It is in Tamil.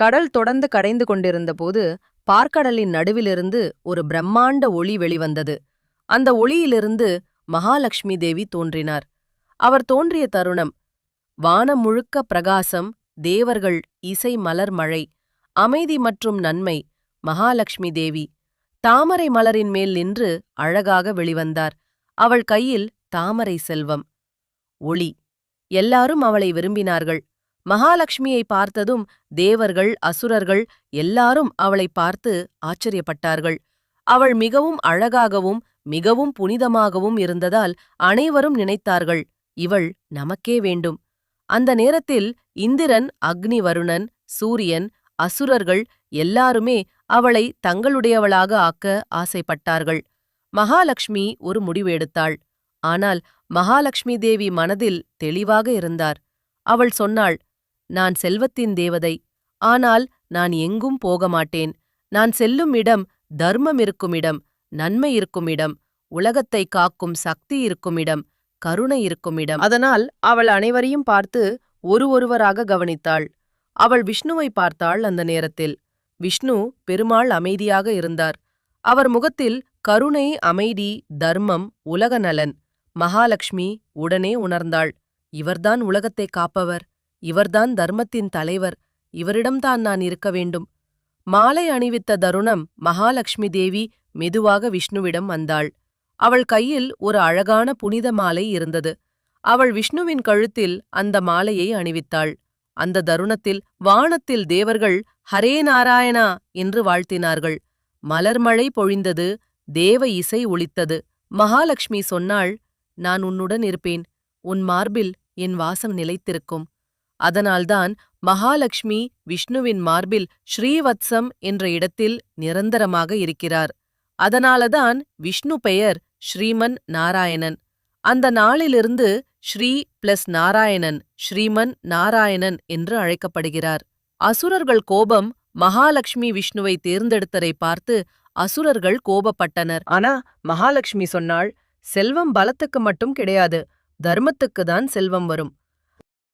கடல் தொடர்ந்து கரைந்து கொண்டிருந்தபோது பார்க்கடலின் நடுவிலிருந்து ஒரு பிரம்மாண்ட ஒளி வெளிவந்தது. அந்த ஒளியிலிருந்து மகாலட்சுமி தேவி தோன்றினார். அவர் தோன்றிய தருணம், வானம் முழுக்க பிரகாசம், தேவர்கள், இசை, மலர் மழை, அமைதி மற்றும் நன்மை. மகாலட்சுமி தேவி தாமரை மலரின் மேல் நின்று அழகாக வெளிவந்தார். அவள் கையில் தாமரை செல்வம், ஒளி. எல்லாரும் அவளை விரும்பினார்கள். மகாலட்சுமியை பார்த்ததும் தேவர்கள், அசுரர்கள் எல்லாரும் அவளை பார்த்து ஆச்சரியப்பட்டார்கள். அவள் மிகவும் அழகாகவும் மிகவும் புனிதமாகவும் இருந்ததால் அனைவரும் நினைத்தார்கள், இவள் நமக்கே வேண்டும். அந்த நேரத்தில் இந்திரன், அக்னி, வருணன், சூரியன், அசுரர்கள் எல்லாருமே அவளை தங்களுடையவளாக ஆக்க ஆசைப்பட்டார்கள். மகாலட்சுமி ஒரு முடிவு எடுத்தாள். ஆனால் மகாலட்சுமி தேவி மனதில் தெளிவாக இருந்தார். அவள் சொன்னாள், நான் செல்வத்தின் தேவதை. ஆனால் நான் எங்கும் போக மாட்டேன். நான் செல்லும் இடம் தர்மம் இருக்கும் இடம், நன்மை இருக்கும் இடம், உலகத்தை காக்கும் சக்தி இருக்கும் இடம், கருணை இருக்கும் இடம். அதனால் அவள் அனைவரையும் பார்த்து ஒருவராக கவனித்தாள். அவள் விஷ்ணுவை பார்த்தாள். அந்த நேரத்தில் விஷ்ணு பெருமாள் அமைதியாக இருந்தார். அவர் முகத்தில் கருணை, அமைதி, தர்மம், உலக நலன். மகாலட்சுமி உடனே உணர்ந்தாள், இவர்தான் உலகத்தை காப்பவர், இவர்தான் தர்மத்தின் தலைவர், இவரிடம்தான் நான் இருக்க வேண்டும். மாலை அணிவித்த தருணம் மகாலட்சுமி தேவி மெதுவாக விஷ்ணுவிடம் வந்தாள். அவள் கையில் ஒரு அழகான புனித மாலை இருந்தது. அவள் விஷ்ணுவின் கழுத்தில் அந்த மாலையை அணிவித்தாள். அந்த தருணத்தில் வானத்தில் தேவர்கள் ஹரே நாராயணா என்று வாழ்த்தினார்கள். மலர்மழை பொழிந்தது, தேவ இசை ஒலித்தது. மகாலட்சுமி சொன்னாள், நான் உன்னுடன் இருப்பேன். உன் மார்பில் என் வாசம் நிலைத்திருக்கும். அதனால்தான் மகாலட்சுமி விஷ்ணுவின் மார்பில் ஸ்ரீவத்சம் என்ற இடத்தில் நிரந்தரமாக இருக்கிறார். அதனாலதான் விஷ்ணு பெயர் ஸ்ரீமன் நாராயணன். அந்த நாளிலிருந்து ஸ்ரீ பிளஸ் நாராயணன், ஸ்ரீமன் நாராயணன் என்று அழைக்கப்படுகிறார். அசுரர்கள் கோபம் மகாலட்சுமி விஷ்ணுவை தேர்ந்தெடுத்ததை பார்த்து அசுரர்கள் கோபப்பட்டனர். ஆனா மகாலட்சுமி சொன்னாள், செல்வம் பலத்துக்கு மட்டும் கிடையாது, தர்மத்துக்குதான் செல்வம் வரும்.